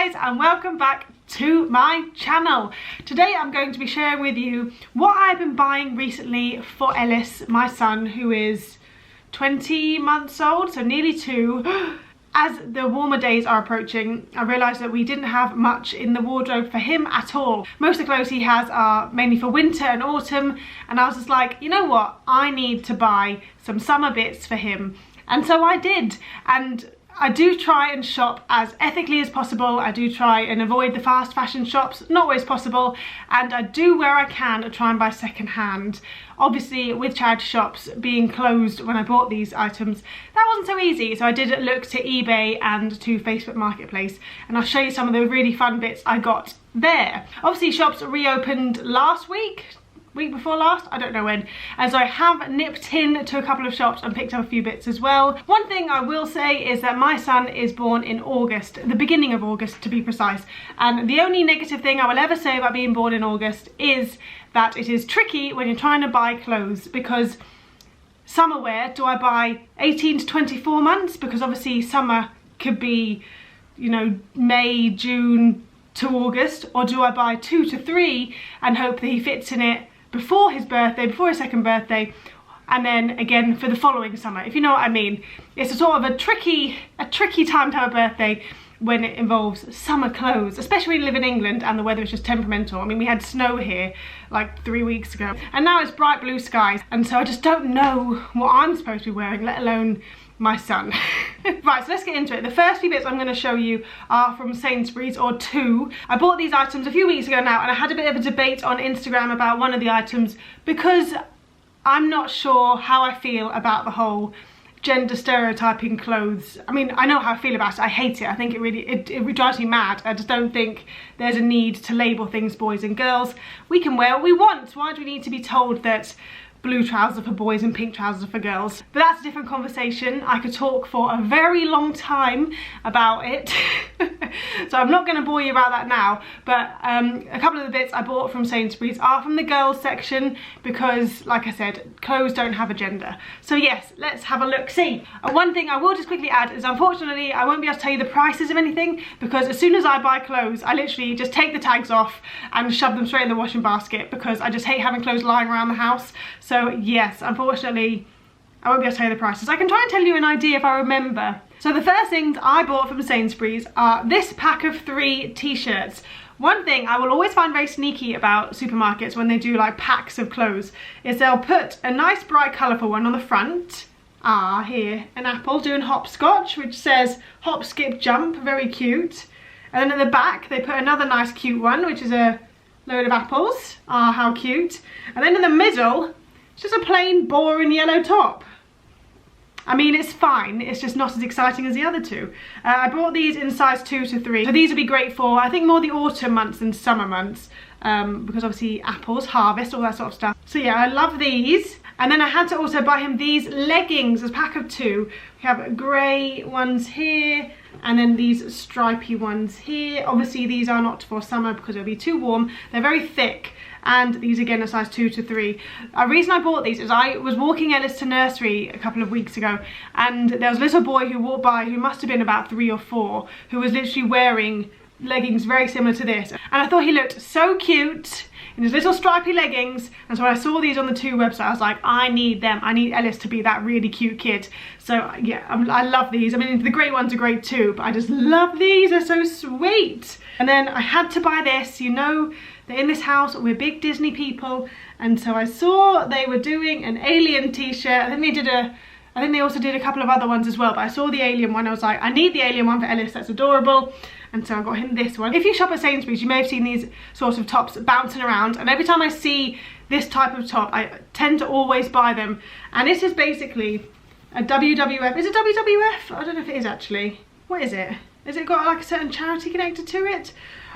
guys, and welcome back to my channel. Today I'm going to be sharing with you what I've been buying recently for Ellis, my son, who is 20 months old, so nearly 2. As the warmer days are approaching, I realised that we didn't have much in the wardrobe for him at all. Most of the clothes he has are mainly for winter and autumn, and I was just like, you know what, I need to buy some summer bits for him. And so I did, and I do try and shop as ethically as possible. I do try and avoid the fast fashion shops, not always possible, and I do where I can try and buy second hand. Obviously with charity shops being closed when I bought these items, that wasn't so easy, so I did look to eBay and to Facebook Marketplace, and I'll show you some of the really fun bits I got there. Obviously shops reopened last week before last, I don't know when, and so I have nipped in to a couple of shops and picked up a few bits as well. One thing I will say is that my son is born in August, the beginning of August to be precise, and the only negative thing I will ever say about being born in August is that it is tricky when you're trying to buy clothes, because summer wear, do I buy 18 to 24 months? Because obviously summer could be, you know, May, June to August, or do I buy 2 to 3 and hope that he fits in it before his birthday, before his second birthday, and then again for the following summer, if you know what I mean. It's a sort of a tricky time to have a birthday when it involves summer clothes, especially when you live in England and the weather is just temperamental. I mean, we had snow here like 3 weeks ago, and now it's bright blue skies, and so I just don't know what I'm supposed to be wearing, let alone my son. Right, so let's get into it. The first few bits I'm going to show you are from Sainsbury's, or 2. I bought these items a few weeks ago now, and I had a bit of a debate on Instagram about one of the items because I'm not sure how I feel about the whole gender stereotyping clothes. I mean, I know how I feel about it. I hate it. I think it drives me mad. I just don't think there's a need to label things boys and girls. We can wear what we want. Why do we need to be told that blue trousers are for boys and pink trousers are for girls? But that's a different conversation. I could talk for a very long time about it. So I'm not going to bore you about that now, but a couple of the bits I bought from Sainsbury's are from the girls section because, like I said, clothes don't have a gender. So yes, let's have a look see. One thing I will just quickly add is, unfortunately I won't be able to tell you the prices of anything, because as soon as I buy clothes I literally just take the tags off and shove them straight in the washing basket, because I just hate having clothes lying around the house. So yes, unfortunately I won't be able to tell you the prices. I can try and tell you an idea if I remember. So the first things I bought from Sainsbury's are this pack of 3 t-shirts. One thing I will always find very sneaky about supermarkets when they do like packs of clothes is they'll put a nice bright colourful one on the front. Here, an apple doing hopscotch, which says hop, skip, jump, very cute. And then at the back they put another nice cute one, which is a load of apples. How cute. And then in the middle, it's just a plain boring yellow top. I mean, it's fine, it's just not as exciting as the other 2. I bought these in size 2 to 3. So these would be great for, I think, more the autumn months than summer months, because obviously apples, harvest, all that sort of stuff. So yeah, I love these. And then I had to also buy him these leggings as a pack of 2. We have grey ones here, and then these stripy ones here. Obviously these are not for summer because it'll be too warm. They're very thick, and these again are size 2 to 3. The reason I bought these is I was walking Ellis to nursery a couple of weeks ago, and there was a little boy who walked by who must have been about 3 or 4, who was literally wearing leggings very similar to this, and I thought he looked so cute in his little stripy leggings, and so when I saw these on the 2 website I was like, I need them. I need Ellis to be that really cute kid. So yeah, I love these. I mean, the grey ones are great too, but I just love these. They're so sweet. And then I had to buy this. You know that in this house we're big Disney people, and so I saw they were doing an Alien t-shirt. I think they also did a couple of other ones as well, but I saw the Alien one. I was like, I need the Alien one for Ellis, that's adorable. And so I got him this one. If you shop at Sainsbury's, you may have seen these sorts of tops bouncing around, and every time I see this type of top I tend to always buy them. And this is basically a WWF. Is it WWF? I don't know if it is actually. What is it? Has it got like a certain charity connected to it?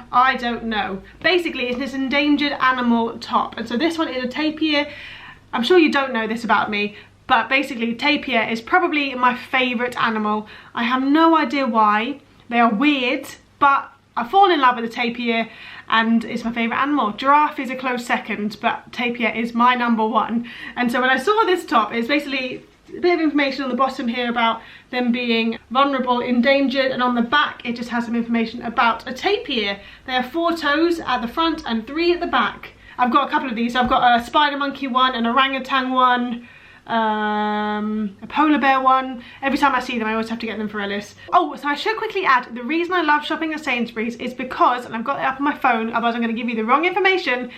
I don't know. Basically it's this endangered animal top, and so this one is a tapir. I'm sure you don't know this about me, but basically tapir is probably my favourite animal. I have no idea why. They are weird, but I've fallen in love with the tapir and it's my favourite animal. Giraffe is a close second, but tapir is my #1. And so when I saw this top, it's basically a bit of information on the bottom here about them being vulnerable, endangered, and on the back it just has some information about a tapir. They have 4 toes at the front and 3 at the back. I've got a couple of these. So I've got a spider monkey one, an orangutan one, a polar bear one. Every time I see them I always have to get them for Ellis. Oh, so I should quickly add, the reason I love shopping at Sainsbury's is because, and I've got it up on my phone, otherwise I'm going to give you the wrong information,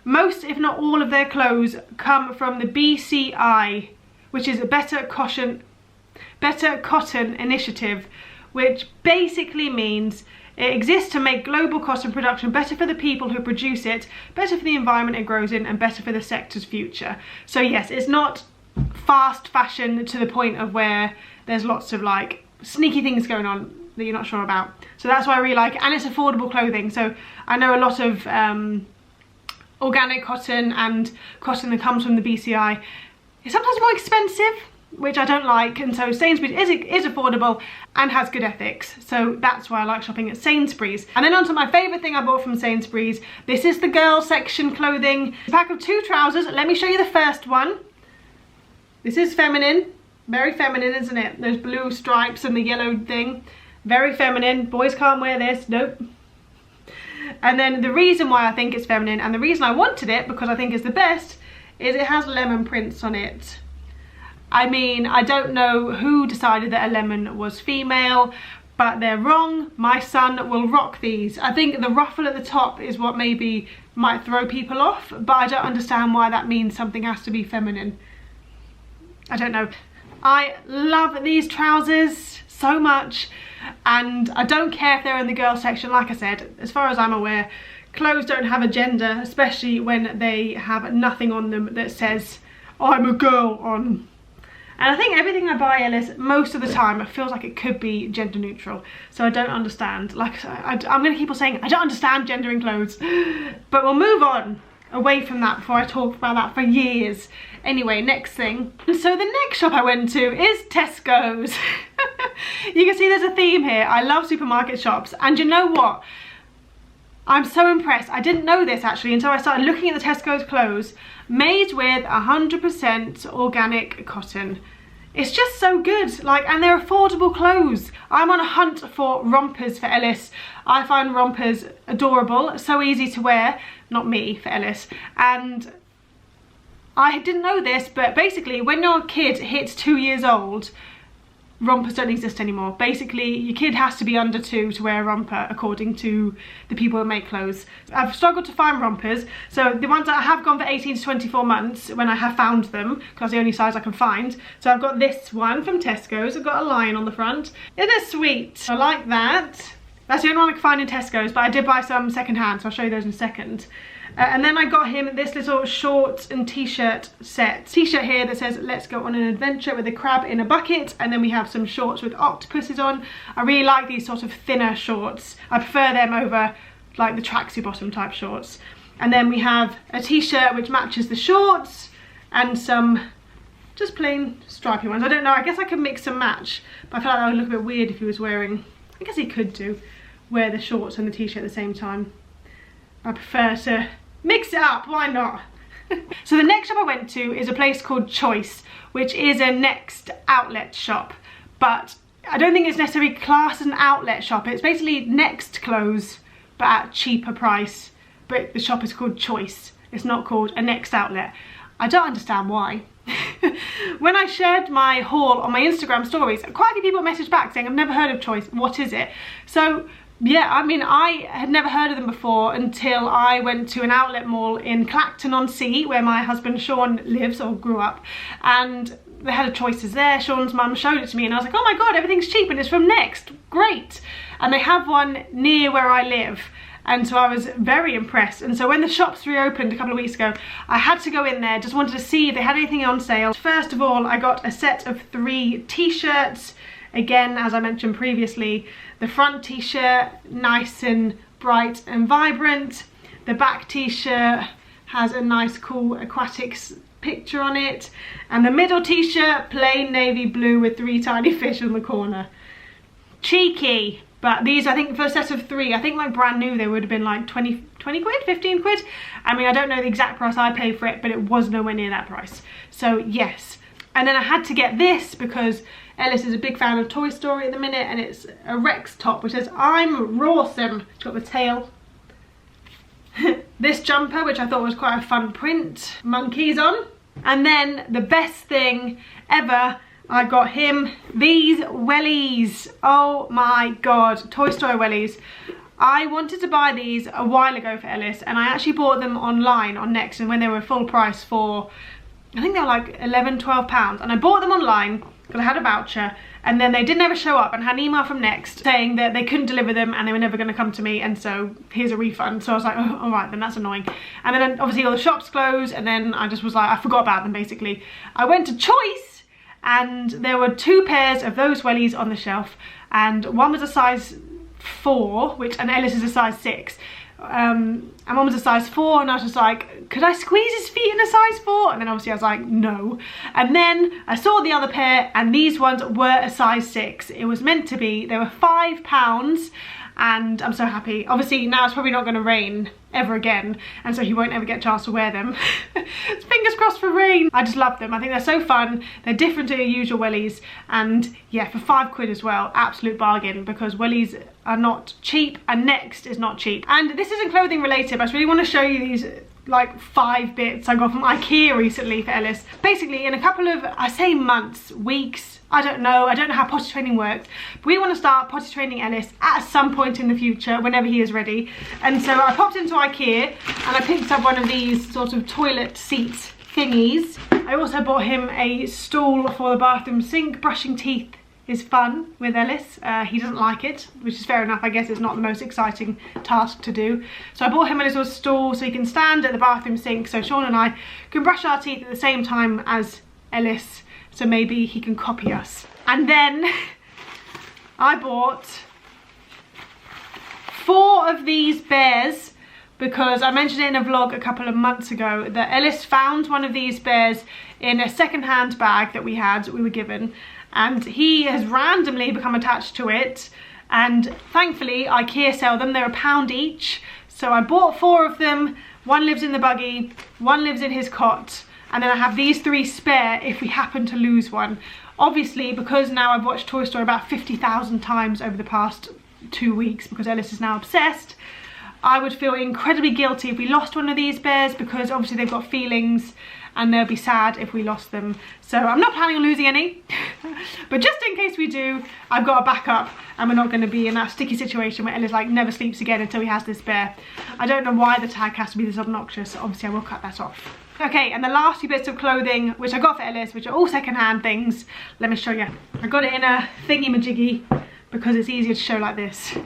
most if not all of their clothes come from the BCI, which is a Better Cotton Initiative, which basically means it exists to make global cotton production better for the people who produce it, better for the environment it grows in, and better for the sector's future. So yes, it's not fast fashion to the point of where there's lots of like sneaky things going on that you're not sure about. So that's why I really like it, and it's affordable clothing. So I know a lot of organic cotton and cotton that comes from the BCI is sometimes more expensive, which I don't like, and so Sainsbury's is affordable and has good ethics, so that's why I like shopping at Sainsbury's. And then on to my favourite thing I bought from Sainsbury's. This is the girls section clothing. A pack of 2 trousers. Let me show you the first one. This is feminine, very feminine, isn't it? Those blue stripes and the yellow thing, very feminine. Boys can't wear this, nope. And then the reason why I think it's feminine, and the reason I wanted it, because I think it's the best, is it has lemon prints on it. I mean, I don't know who decided that a lemon was female, but they're wrong. My son will rock these. I think the ruffle at the top is what maybe might throw people off, but I don't understand why that means something has to be feminine. I don't know. I love these trousers so much, and I don't care if they're in the girls section. Like I said, as far as I'm aware, clothes don't have a gender, especially when they have nothing on them that says I'm a girl on. And I think everything I buy, Ellis, most of the time it feels like it could be gender neutral, so I don't understand. Like, I'm going to keep on saying I don't understand gender in clothes, but we'll move on away from that before I talk about that for years. Anyway, next thing. So the next shop I went to is Tesco's. You can see there's a theme here. I love supermarket shops, and you know what? I'm so impressed. I didn't know this actually until I started looking at the Tesco's clothes. Made with 100% organic cotton. It's just so good, like, and they're affordable clothes. I'm on a hunt for rompers for Ellis. I find rompers adorable, so easy to wear. Not me, for Ellis. And I didn't know this, but basically when your kid hits 2 years old, rompers don't exist anymore. Basically, your kid has to be under 2 to wear a romper, according to the people that make clothes. I've struggled to find rompers, so the ones that I have gone for 18 to 24 months when I have found them, because the only size I can find. So I've got this one from Tesco's. I've got a lion on the front. It is sweet. I like that. That's the only one I can find in Tesco's, but I did buy some second hand, so I'll show you those in a second. And then I got him this little shorts and t-shirt set. T-shirt here that says, let's go on an adventure with a crab in a bucket. And then we have some shorts with octopuses on. I really like these sort of thinner shorts. I prefer them over like the tracksuit bottom type shorts. And then we have a t-shirt which matches the shorts and some just plain stripy ones. I don't know, I guess I could mix and match, but I feel like that would look a bit weird if he was wearing, I guess he could wear the shorts and the t-shirt at the same time. I prefer to mix it up, why not? So the next shop I went to is a place called Choice, which is a Next outlet shop, but I don't think it's necessarily classed as an outlet shop. It's basically Next clothes, but at a cheaper price, but the shop is called Choice. It's not called a Next outlet. I don't understand why. When I shared my haul on my Instagram stories, quite a few people messaged back saying, I've never heard of Choice, what is it? So yeah, I mean, I had never heard of them before until I went to an outlet mall in Clacton-on-Sea, where my husband Sean lives or grew up, and they had a Choices there. Sean's mum showed it to me and I was like, oh my god, everything's cheap and it's from Next, great. And they have one near where I live, and so I was very impressed. And so when the shops reopened a couple of weeks ago, I had to go in there, just wanted to see if they had anything on sale. First of all, I got a set of 3 t-shirts. Again, as I mentioned previously, the front t-shirt, nice and bright and vibrant. The back t-shirt has a nice cool aquatics picture on it. And the middle t-shirt, plain navy blue with 3 tiny fish on the corner. Cheeky, but these, I think for a set of 3, I think like brand new they would have been like 20 quid, 15 quid. I mean, I don't know the exact price I paid for it, but it was nowhere near that price. So yes. And then I had to get this because Ellis is a big fan of Toy Story at the minute, and it's a Rex top which says I'm Rawsome. It's got the tail. This jumper, which I thought was quite a fun print, monkeys on. And then the best thing ever, I got him these wellies. Oh my god, Toy Story wellies. I wanted to buy these a while ago for Ellis, and I actually bought them online on Next, and when they were full price for, I think they were like £11–12, and I bought them online because I had a voucher, and then they didn't ever show up, and I had an email from Next saying that they couldn't deliver them and they were never going to come to me, and so here's a refund. So I was like, oh, all right, then that's annoying. And then obviously all the shops closed, and then I just was like, I forgot about them basically. I went to Choice, and there were 2 pairs of those wellies on the shelf, and one was a size 4, and Ellis is a size 6. And one was a size 4, and I was just like, could I squeeze his feet in a size 4? And then obviously I was like, no. And then I saw the other pair, and these ones were a size 6. It was meant to be. They were £5, and I'm so happy. Obviously now it's probably not going to rain ever again, and so he won't ever get a chance to wear them. Fingers crossed for rain. I just love them. I think they're so fun. They're different to your usual wellies, and yeah, for £5 as well, absolute bargain, because wellies are not cheap, and Next is not cheap. And this isn't clothing related, but I just really want to show you these like 5 bits I got from IKEA recently for Ellis. Basically in a couple of, I say months, weeks, I don't know how potty training works, but we want to start potty training Ellis at some point in the future, whenever he is ready. And so I popped into IKEA and I picked up one of these sort of toilet seat thingies. I also bought him a stool for the bathroom sink. Brushing teeth is fun with Ellis. He doesn't like it, which is fair enough. I guess it's not the most exciting task to do. So I bought him a little stool so he can stand at the bathroom sink, so Sean and I can brush our teeth at the same time as Ellis, so maybe he can copy us. And then I bought 4 of these bears, because I mentioned it in a vlog a couple of months ago that Ellis found one of these bears in a second-hand bag that we were given, and he has randomly become attached to it, and thankfully IKEA sell them. They're £1 each, so I bought 4 of them. One lives in the buggy, one lives in his cot, and then I have these 3 spare if we happen to lose one. Obviously, because now I've watched Toy Story about 50,000 times over the past 2 weeks, because Ellis is now obsessed, I would feel incredibly guilty if we lost one of these bears, because obviously they've got feelings and they'll be sad if we lost them. So I'm not planning on losing any, but just in case we do, I've got a backup, and we're not going to be in that sticky situation where Ellis like never sleeps again until he has this bear. I don't know why the tag has to be this obnoxious. Obviously I will cut that off. Okay, and the last few bits of clothing which I got for Ellis, which are all second-hand things, let me show you. I got it in a thingy-majiggy because it's easier to show like this.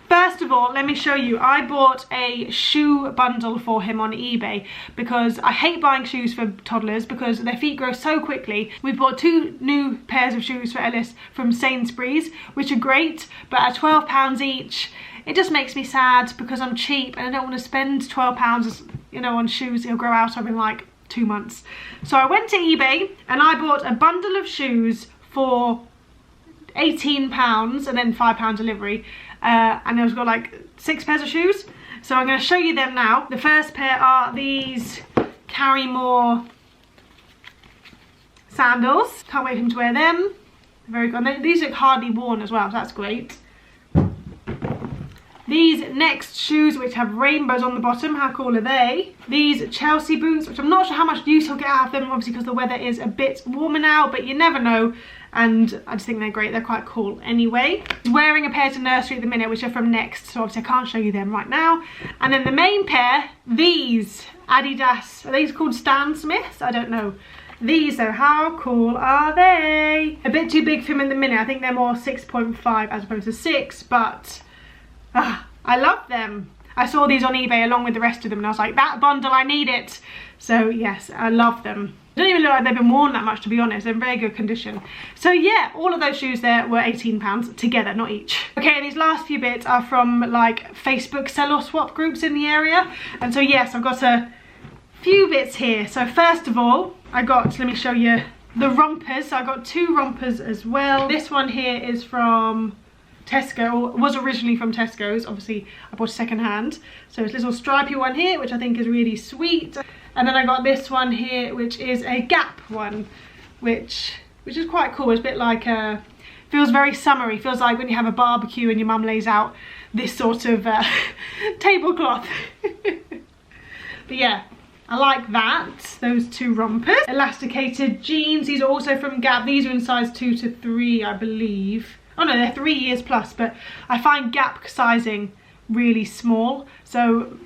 First of all, let me show you, I bought a shoe bundle for him on eBay because I hate buying shoes for toddlers because their feet grow so quickly. We bought 2 new pairs of shoes for Ellis from Sainsburys, which are great, but at £12 each, it just makes me sad because I'm cheap and I don't want to spend £12, you know, on shoes he'll grow out of in like 2 months. So I went to eBay and I bought a bundle of shoes for £18 and then £5 delivery, and I've got like 6 pairs of shoes. So I'm going to show you them now. The first pair are these Carry More sandals. Can't wait for him to wear them. Very good. These look hardly worn as well, so that's great. These Next shoes, which have rainbows on the bottom, how cool are they? These Chelsea boots, which I'm not sure how much use he'll get out of them, obviously because the weather is a bit warmer now, but you never know, and I just think they're great. They're quite cool anyway. He's wearing a pair to nursery at the minute, which are from Next, so obviously I can't show you them right now. And then the main pair, these Adidas, are these called Stan Smiths? I don't know. These though, how cool are they? A bit too big for him in the minute. I think they're more 6.5 as opposed to 6, but I love them. I saw these on eBay along with the rest of them and I was like, that bundle, I need it. So yes, I love them. They don't even look like they've been worn that much, to be honest. They're in very good condition. So yeah, all of those shoes there were £18 together, not each. Okay, and these last few bits are from like Facebook sell or swap groups in the area. And so yes, I've got a few bits here. So first of all, I got, let me show you the rompers. So I got 2 rompers as well. This one here is from Tesco, or was originally from Tesco's. Obviously I bought second hand, so it's a little stripy one here which I think is really sweet. And then I got this one here which is a Gap one, which is quite cool. It's a bit like feels very summery. Feels like when you have a barbecue and your mum lays out this sort of tablecloth. But yeah, I like that. Those two rompers. Elasticated jeans. These are also from Gap. These are in size 2 to 3, I believe. Oh no, they're 3 years plus, but I find Gap sizing really small. So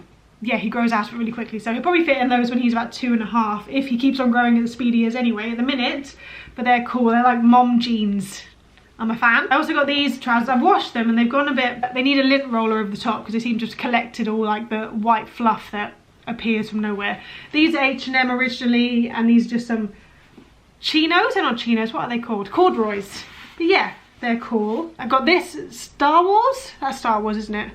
yeah, he grows out of it really quickly. So he'll probably fit in those when he's about 2.5, if he keeps on growing at the speed he is anyway at the minute. But they're cool. They're like mom jeans. I'm a fan. I also got these trousers. I've washed them and they've gone a bit, they need a lint roller over the top because they seem to have collected all like the white fluff that appears from nowhere. These are H&M originally, and these are just some chinos. They're not chinos, what are they called? Corduroys. But yeah, they're cool. I got this Star Wars, that's Star Wars, isn't it?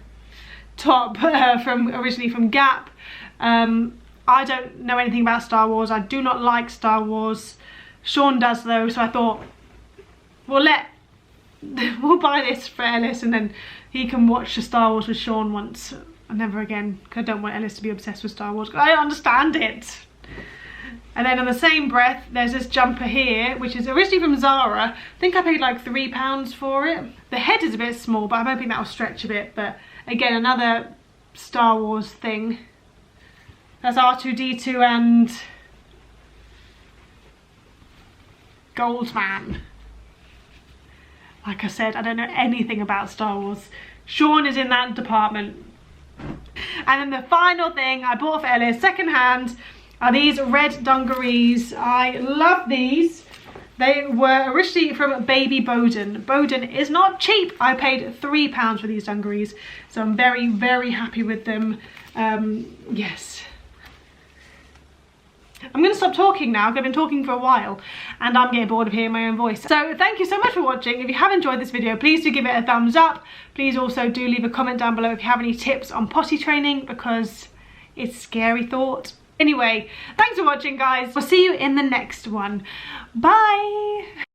Top originally from Gap. I don't know anything about Star Wars. I do not like Star Wars. Sean does though, so I thought we'll buy this for Ellis and then he can watch the Star Wars with Sean once. Never again, because I don't want Ellis to be obsessed with Star Wars. I don't understand it. And then on the same breath, there's this jumper here, which is originally from Zara. I think I paid like £3 for it. The head is a bit small, but I'm hoping that'll stretch a bit. But again, another Star Wars thing. That's R2-D2 and Goldman. Like I said, I don't know anything about Star Wars. Sean is in that department. And then the final thing I bought for Ellis, second hand, are these red dungarees. I love these. They were originally from Baby Bowden. Bowden is not cheap. I paid £3 for these dungarees, so I'm very, very happy with them. Yes. I'm going to stop talking now because I've been talking for a while and I'm getting bored of hearing my own voice. So thank you so much for watching. If you have enjoyed this video, please do give it a thumbs up. Please also do leave a comment down below if you have any tips on potty training, because it's a scary thought. Anyway, thanks for watching guys. We'll see you in the next one. Bye!